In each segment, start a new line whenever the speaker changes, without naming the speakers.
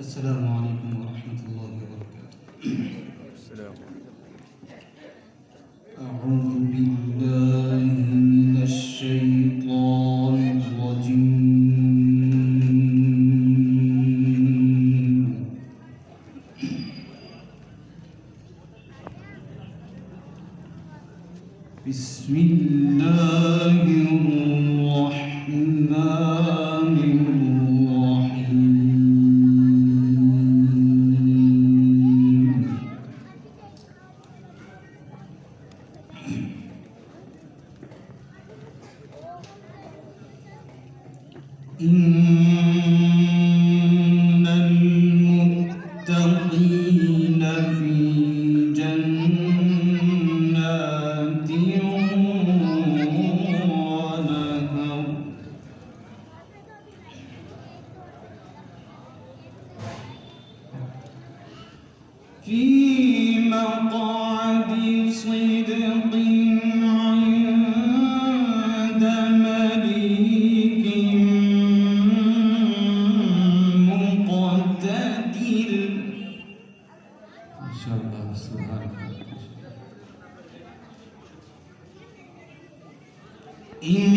السلام عليكم ورحمة الله وبركاته.
السلام.
أعوذ بالله من الشيطان الرجيم. بسم الله الرحمن الرحيم. إن المتقين في جنات ونهر في مقعد صدق عند مليك مقتدر. ما شاء الله سبحان الله. إن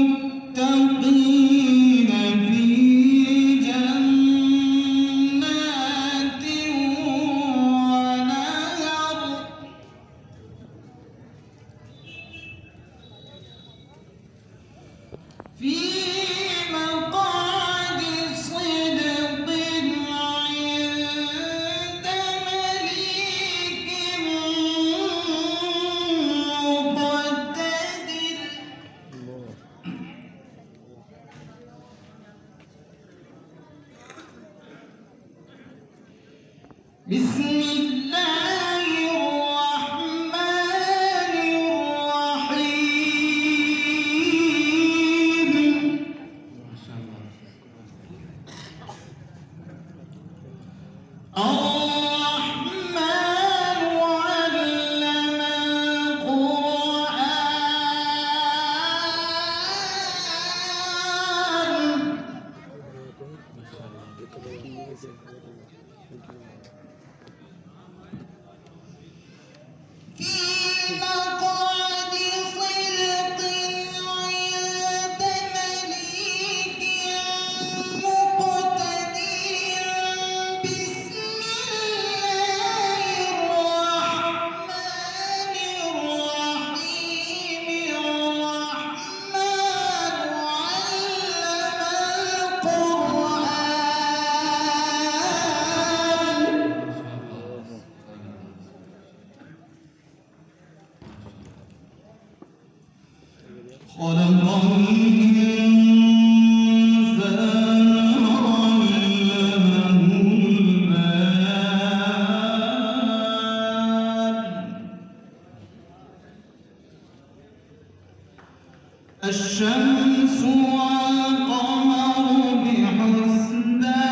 المتقين في جنات ونهر في مقعد صدق عند مليك مقتدر. بسم الله الرحمن الرحيم. ما شاء الله. الرحمن علم القرآن. في مقعد صدق عند مليك مقتدر. بسم الله الرحمن الرحيم. الرحمن علم القرآن. خلق الإنسان علمه البيان. الشمس والقمر بحسبان.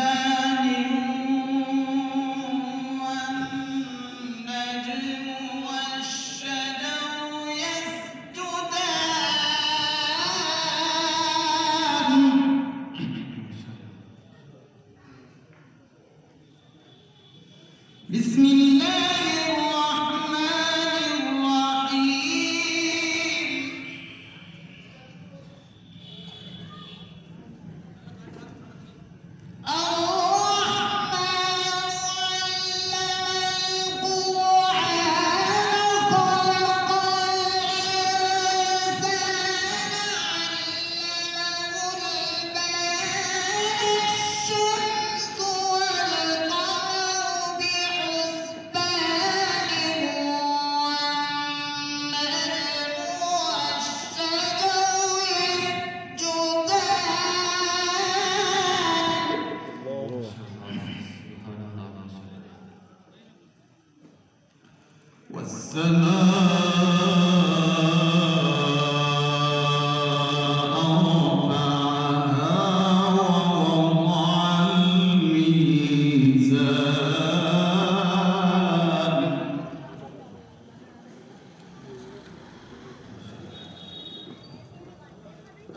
والنجم والشجر يسجدان. بسم الله الرحمن الرحيم.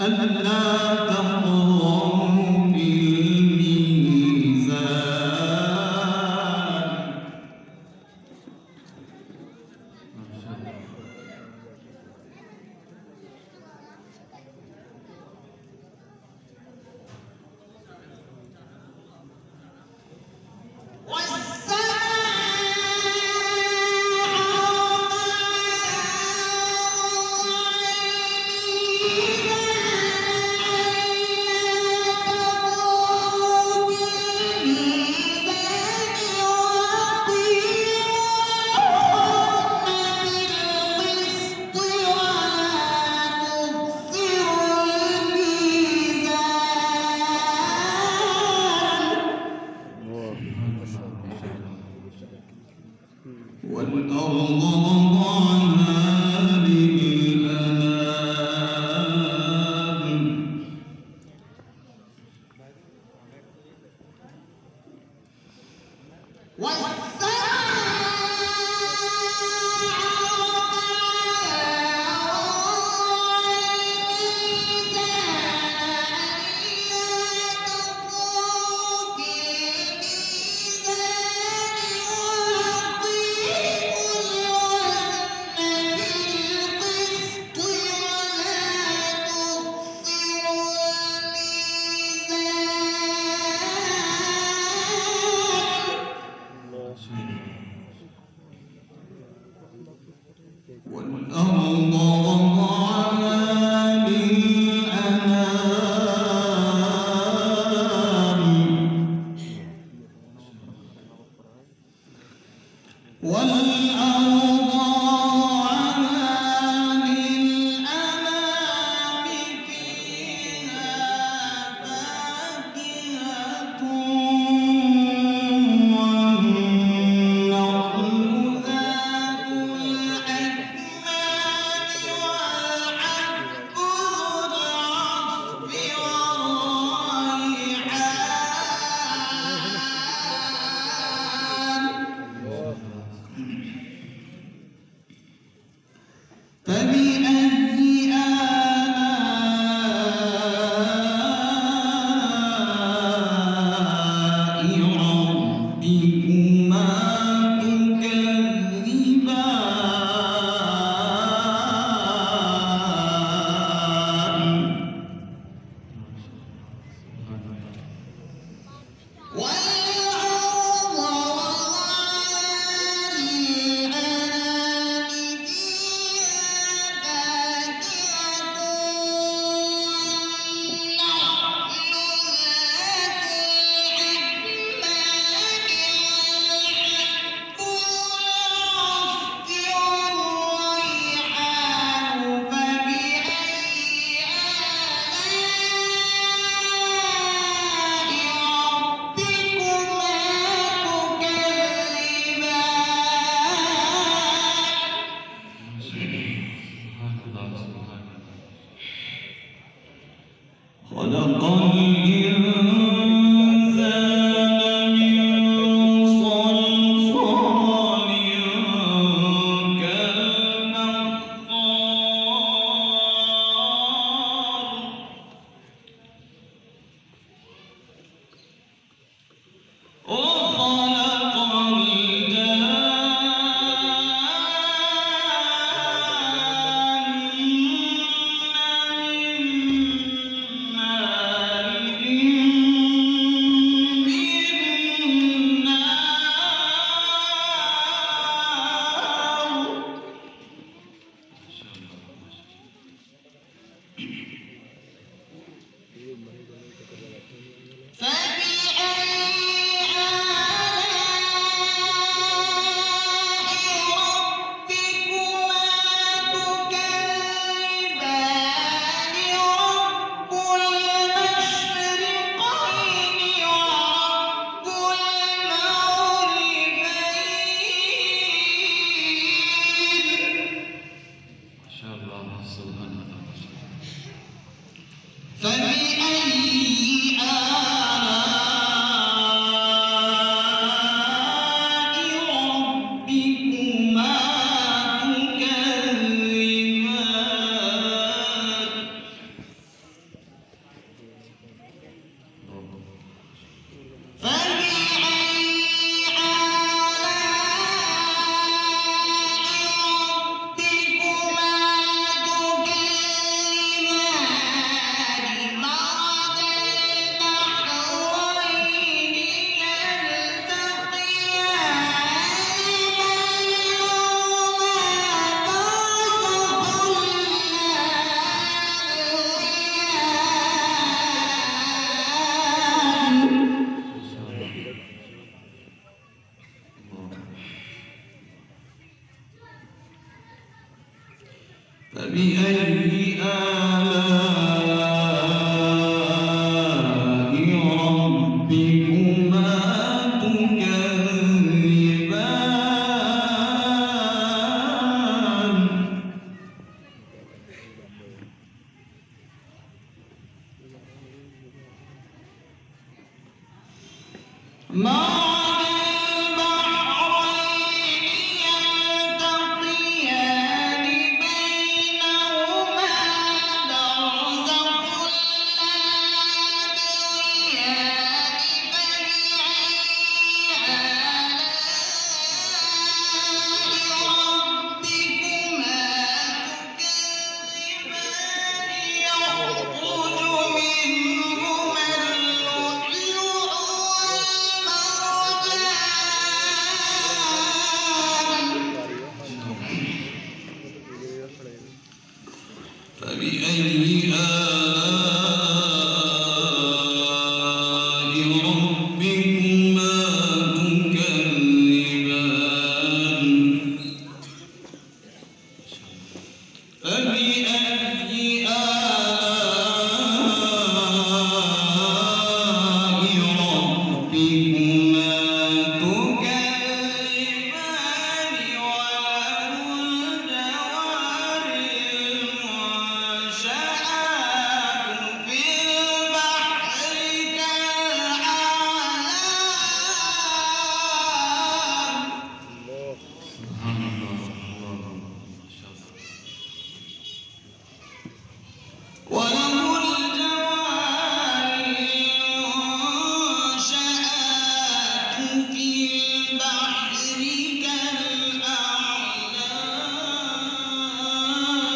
ألا تطغوا والأرض وضعها للأنام والأرض وضعها للأنام والأرض وضعها للأنام فيها فاكهة والنخل ذات الأكمام والحب ذو العصف والريحان فبأي آلاء ربكما تكذبان والأرض وضعها للأنام فيها فاكهة خلق الإنسان من صلصال كالفخار وخلق فبأي آلاء ربكما تكذبان فبأي آلاء ربكما تكذبان فبأي آلاء ربكما تكذبان وله الجوار المنشآت في البحر كالأعلام وله الجوار المنشآت في البحر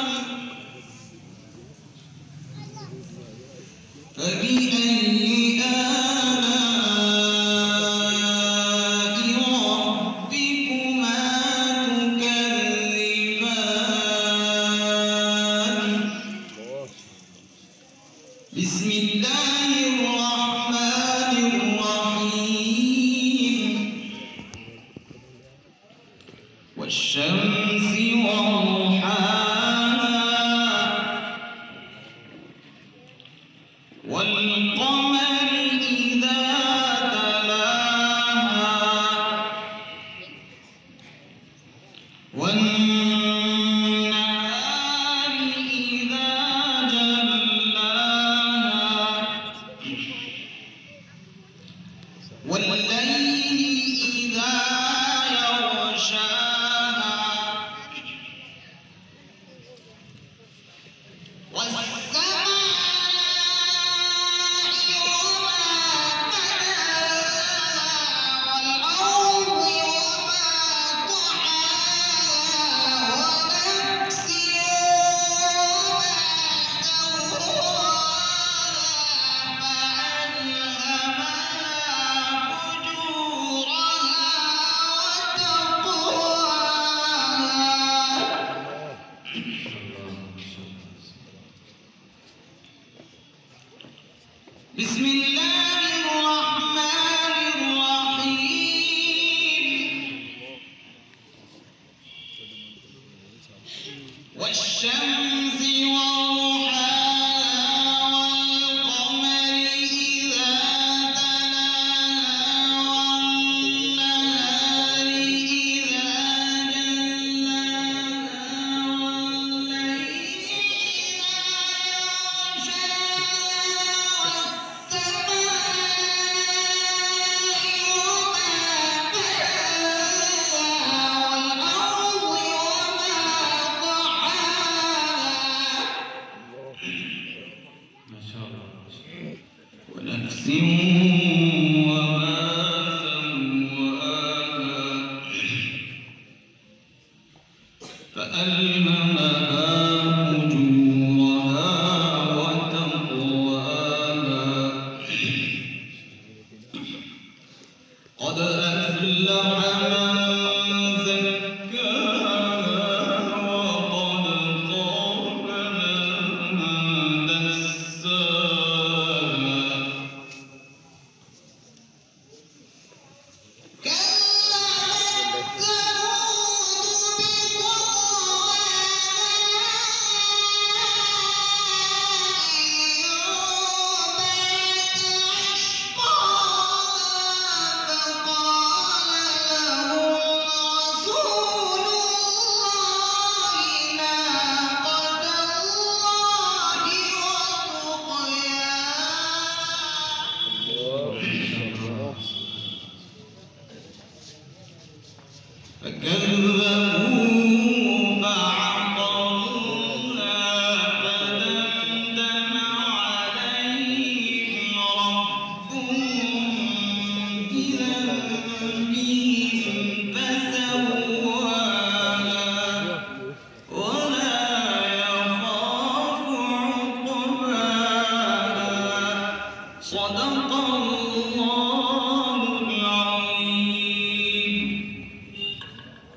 كالأعلام فبأي آلاء ربكما تكذبان بسم الله الرحمن الرحيم والشمس وضحاها والقمر إذا تلاها والنهار إذا جلاها والليل إذا يغشاها والسماء بسم الله الرحمن الرحيم والشمس وضحاها والقمر إذا تلاها والنهار إذا جلاها والليل إذا ونفس وما سواها فألهمها فجورها وتقواها قد أفلح من زكاها وقد خاب من دساها كذبت ثمود بطغواها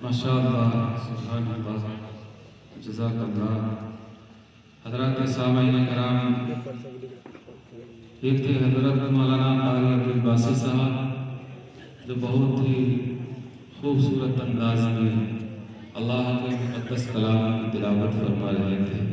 माशाअल्लाह, सुभानअल्लाह, जज़ाकल्लाह। हज़रात सामईन कराम, ये थे हज़रत मौलाना क़ारी अब्दुल बासित साहब, जो बहुत ही खूबसूरत अंदाज में अल्लाह के मुक़द्दस कलाम की तिलावत फरमा रहे थे।